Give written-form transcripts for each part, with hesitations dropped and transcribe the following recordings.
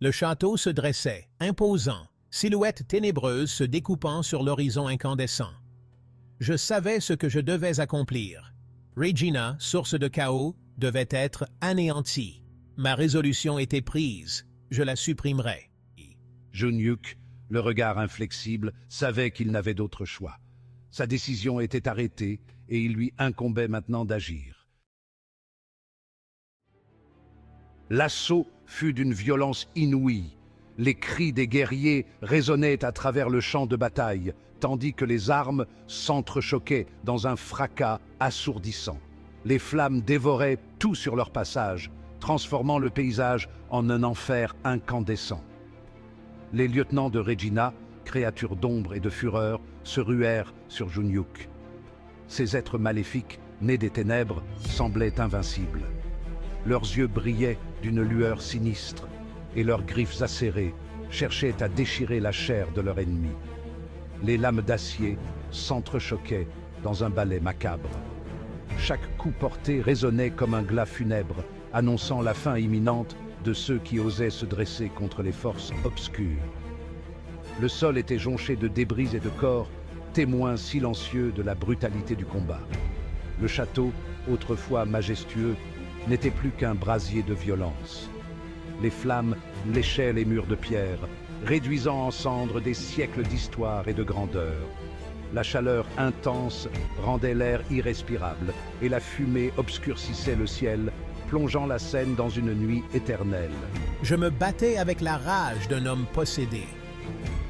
Le château se dressait, imposant, silhouette ténébreuse se découpant sur l'horizon incandescent. Je savais ce que je devais accomplir. Regina, source de chaos, devait être anéantie. Ma résolution était prise. Je la supprimerais. Jun-Hyuk, le regard inflexible, savait qu'il n'avait d'autre choix. Sa décision était arrêtée et il lui incombait maintenant d'agir. L'assaut fut d'une violence inouïe. Les cris des guerriers résonnaient à travers le champ de bataille, tandis que les armes s'entrechoquaient dans un fracas assourdissant. Les flammes dévoraient tout sur leur passage, transformant le paysage en un enfer incandescent. Les lieutenants de Regina, créatures d'ombre et de fureur, se ruèrent sur Jun-Hyuk. Ces êtres maléfiques, nés des ténèbres, semblaient invincibles. Leurs yeux brillaient d'une lueur sinistre, et leurs griffes acérées cherchaient à déchirer la chair de leur ennemi. Les lames d'acier s'entrechoquaient dans un ballet macabre. Chaque coup porté résonnait comme un glas funèbre, annonçant la fin imminente de ceux qui osaient se dresser contre les forces obscures. Le sol était jonché de débris et de corps, témoins silencieux de la brutalité du combat. Le château, autrefois majestueux, n'était plus qu'un brasier de violence. Les flammes léchaient les murs de pierre, réduisant en cendres des siècles d'histoire et de grandeur. La chaleur intense rendait l'air irrespirable et la fumée obscurcissait le ciel, plongeant la scène dans une nuit éternelle. Je me battais avec la rage d'un homme possédé.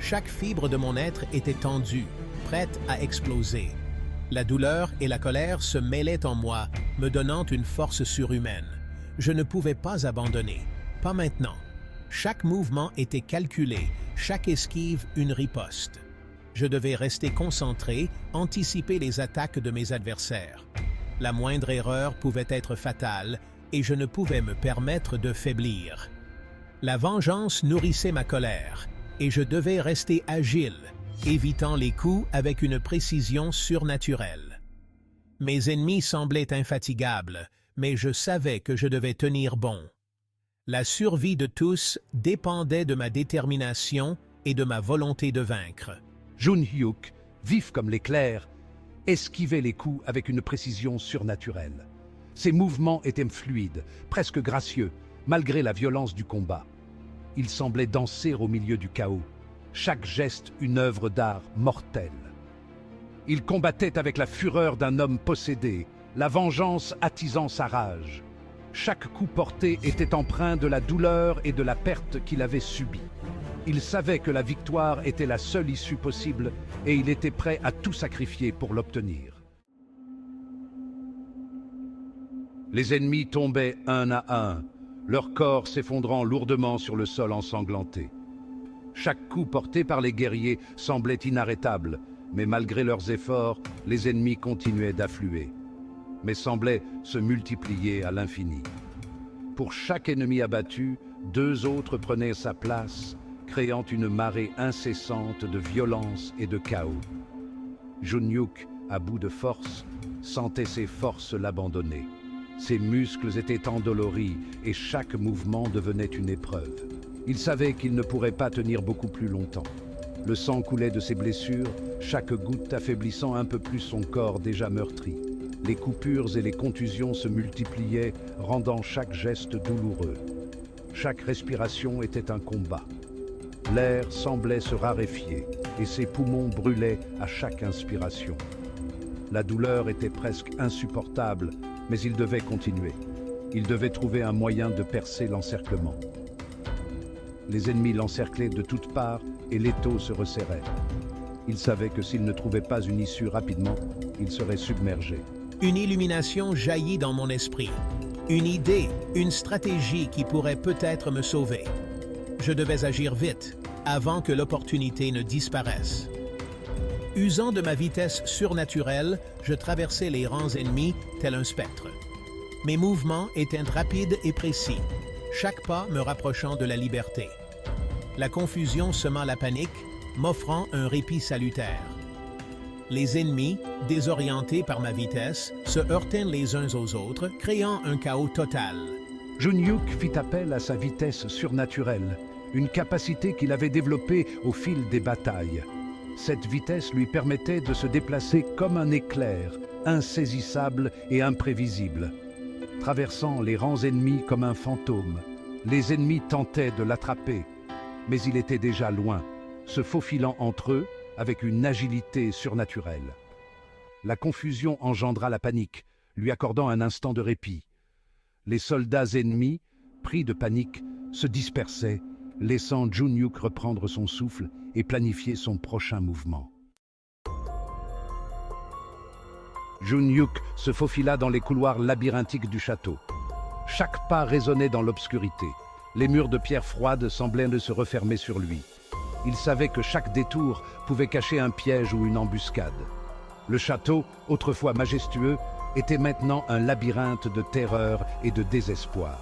Chaque fibre de mon être était tendue, prête à exploser. La douleur et la colère se mêlaient en moi, me donnant une force surhumaine. Je ne pouvais pas abandonner, pas maintenant. Chaque mouvement était calculé, chaque esquive une riposte. Je devais rester concentré, anticiper les attaques de mes adversaires. La moindre erreur pouvait être fatale et je ne pouvais me permettre de faiblir. La vengeance nourrissait ma colère et je devais rester agile, évitant les coups avec une précision surnaturelle. Mes ennemis semblaient infatigables, mais je savais que je devais tenir bon. La survie de tous dépendait de ma détermination et de ma volonté de vaincre. Jun-Hyuk, vif comme l'éclair, esquivait les coups avec une précision surnaturelle. Ses mouvements étaient fluides, presque gracieux, malgré la violence du combat. Il semblait danser au milieu du chaos, chaque geste une œuvre d'art mortelle. Il combattait avec la fureur d'un homme possédé, la vengeance attisant sa rage. Chaque coup porté était empreint de la douleur et de la perte qu'il avait subie. Il savait que la victoire était la seule issue possible et il était prêt à tout sacrifier pour l'obtenir. Les ennemis tombaient un à un, leurs corps s'effondrant lourdement sur le sol ensanglanté. Chaque coup porté par les guerriers semblait inarrêtable, mais malgré leurs efforts, les ennemis continuaient d'affluer, mais semblaient se multiplier à l'infini. Pour chaque ennemi abattu, deux autres prenaient sa place, créant une marée incessante de violence et de chaos. Jun-Hyuk, à bout de force, sentait ses forces l'abandonner. Ses muscles étaient endoloris et chaque mouvement devenait une épreuve. Il savait qu'il ne pourrait pas tenir beaucoup plus longtemps. Le sang coulait de ses blessures, chaque goutte affaiblissant un peu plus son corps déjà meurtri. Les coupures et les contusions se multipliaient, rendant chaque geste douloureux. Chaque respiration était un combat. L'air semblait se raréfier et ses poumons brûlaient à chaque inspiration. La douleur était presque insupportable, mais il devait continuer. Il devait trouver un moyen de percer l'encerclement. Les ennemis l'encerclaient de toutes parts et l'étau se resserrait. Il savait que s'il ne trouvait pas une issue rapidement, il serait submergé. Une illumination jaillit dans mon esprit. Une idée, une stratégie qui pourrait peut-être me sauver. Je devais agir vite, avant que l'opportunité ne disparaisse. Usant de ma vitesse surnaturelle, je traversais les rangs ennemis tel un spectre. Mes mouvements étaient rapides et précis, chaque pas me rapprochant de la liberté. La confusion sema la panique, m'offrant un répit salutaire. Les ennemis, désorientés par ma vitesse, se heurtaient les uns aux autres, créant un chaos total. Jun-Hyuk fit appel à sa vitesse surnaturelle une capacité qu'il avait développée au fil des batailles. Cette vitesse lui permettait de se déplacer comme un éclair, insaisissable et imprévisible. Traversant les rangs ennemis comme un fantôme, les ennemis tentaient de l'attraper, mais il était déjà loin, se faufilant entre eux avec une agilité surnaturelle. La confusion engendra la panique, lui accordant un instant de répit. Les soldats ennemis, pris de panique, se dispersaient, laissant Jun-Hyuk reprendre son souffle et planifier son prochain mouvement. Jun-Hyuk se faufila dans les couloirs labyrinthiques du château. Chaque pas résonnait dans l'obscurité. Les murs de pierre froide semblaient ne se refermer sur lui. Il savait que chaque détour pouvait cacher un piège ou une embuscade. Le château, autrefois majestueux, était maintenant un labyrinthe de terreur et de désespoir.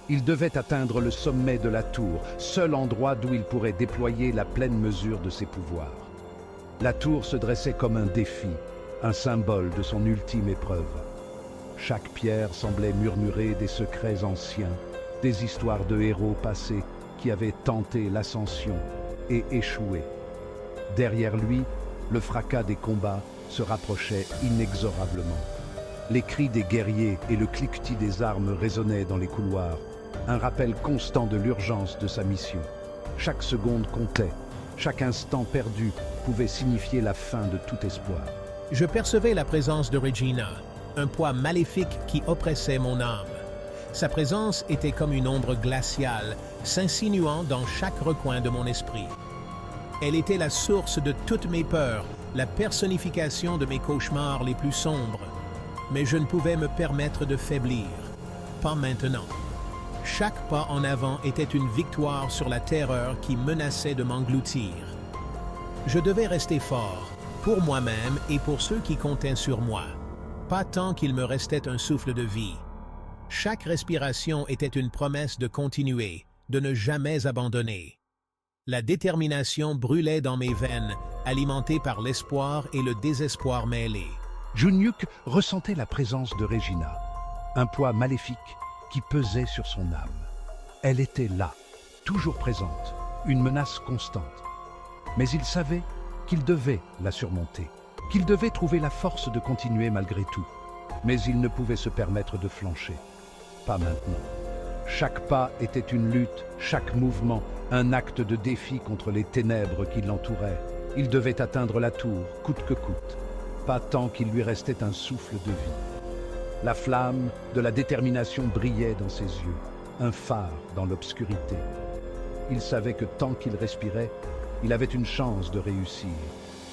Il devait atteindre le sommet de la tour, seul endroit d'où il pourrait déployer la pleine mesure de ses pouvoirs. La tour se dressait comme un défi, un symbole de son ultime épreuve. Chaque pierre semblait murmurer des secrets anciens, des histoires de héros passés qui avaient tenté l'ascension et échoué. Derrière lui, le fracas des combats se rapprochait inexorablement. Les cris des guerriers et le cliquetis des armes résonnaient dans les couloirs, un rappel constant de l'urgence de sa mission. Chaque seconde comptait, chaque instant perdu pouvait signifier la fin de tout espoir. Je percevais la présence de Regina, un poids maléfique qui oppressait mon âme. Sa présence était comme une ombre glaciale, s'insinuant dans chaque recoin de mon esprit. Elle était la source de toutes mes peurs, la personnification de mes cauchemars les plus sombres. Mais je ne pouvais me permettre de faiblir. Pas maintenant. Chaque pas en avant était une victoire sur la terreur qui menaçait de m'engloutir. Je devais rester fort, pour moi-même et pour ceux qui comptaient sur moi. Pas tant qu'il me restait un souffle de vie. Chaque respiration était une promesse de continuer, de ne jamais abandonner. La détermination brûlait dans mes veines, alimentée par l'espoir et le désespoir mêlés. Jun-Hyuk ressentait la présence de Regina, un poids maléfique qui pesait sur son âme. Elle était là, toujours présente, une menace constante. Mais il savait qu'il devait la surmonter, qu'il devait trouver la force de continuer malgré tout. Mais il ne pouvait se permettre de flancher. Pas maintenant. Chaque pas était une lutte, chaque mouvement, un acte de défi contre les ténèbres qui l'entouraient. Il devait atteindre la tour, coûte que coûte. Pas tant qu'il lui restait un souffle de vie. La flamme de la détermination brillait dans ses yeux, un phare dans l'obscurité. Il savait que tant qu'il respirait, il avait une chance de réussir,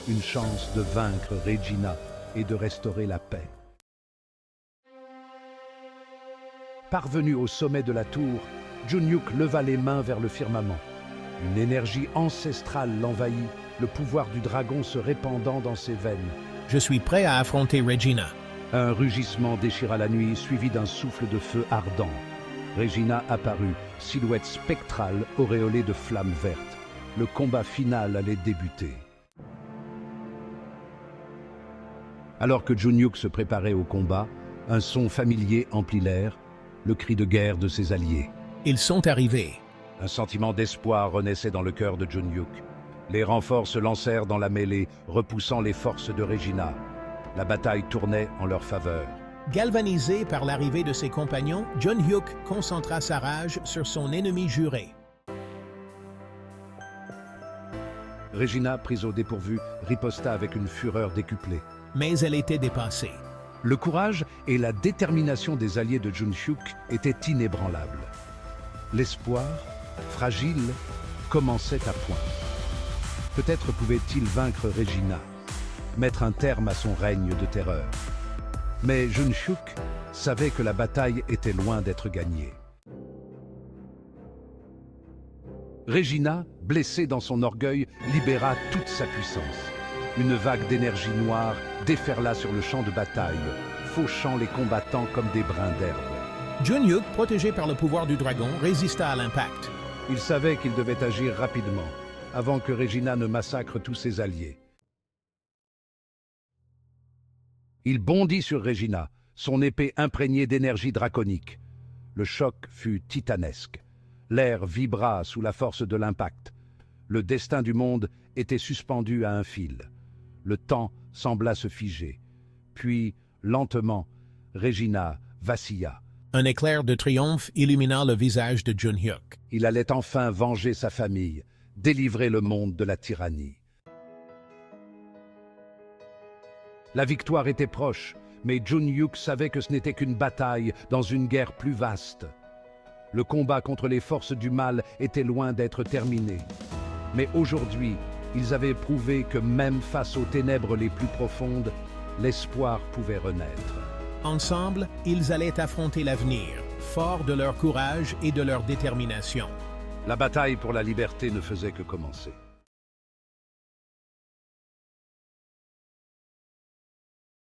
une chance de vaincre Regina et de restaurer la paix. Parvenu au sommet de la tour, Jun-Hyuk leva les mains vers le firmament. Une énergie ancestrale l'envahit, le pouvoir du dragon se répandant dans ses veines. Je suis prêt à affronter Regina. Un rugissement déchira la nuit, suivi d'un souffle de feu ardent. Regina apparut, silhouette spectrale auréolée de flammes vertes. Le combat final allait débuter. Alors que Jun-Hyuk se préparait au combat, un son familier emplit l'air, le cri de guerre de ses alliés. Ils sont arrivés. Un sentiment d'espoir renaissait dans le cœur de Jun-Hyuk. Les renforts se lancèrent dans la mêlée, repoussant les forces de Regina. La bataille tournait en leur faveur. Galvanisé par l'arrivée de ses compagnons, Jun-Hyuk concentra sa rage sur son ennemi juré. Regina, prise au dépourvu, riposta avec une fureur décuplée. Mais elle était dépassée. Le courage et la détermination des alliés de Jun-Hyuk étaient inébranlables. L'espoir, fragile, commençait à point. Peut-être pouvait-il vaincre Regina, mettre un terme à son règne de terreur. Mais Jun-Hyuk savait que la bataille était loin d'être gagnée. Regina, blessée dans son orgueil, libéra toute sa puissance. Une vague d'énergie noire déferla sur le champ de bataille, fauchant les combattants comme des brins d'herbe. Jun-Hyuk, protégé par le pouvoir du dragon, résista à l'impact. Il savait qu'il devait agir rapidement, avant que Regina ne massacre tous ses alliés. Il bondit sur Regina, son épée imprégnée d'énergie draconique. Le choc fut titanesque. L'air vibra sous la force de l'impact. Le destin du monde était suspendu à un fil. Le temps sembla se figer. Puis, lentement, Regina vacilla. Un éclair de triomphe illumina le visage de Jun-hyuk. Il allait enfin venger sa famille, délivrer le monde de la tyrannie. La victoire était proche, mais Jun-hyuk savait que ce n'était qu'une bataille dans une guerre plus vaste. Le combat contre les forces du mal était loin d'être terminé. Mais aujourd'hui, ils avaient prouvé que même face aux ténèbres les plus profondes, l'espoir pouvait renaître. Ensemble, ils allaient affronter l'avenir, forts de leur courage et de leur détermination. La bataille pour la liberté ne faisait que commencer.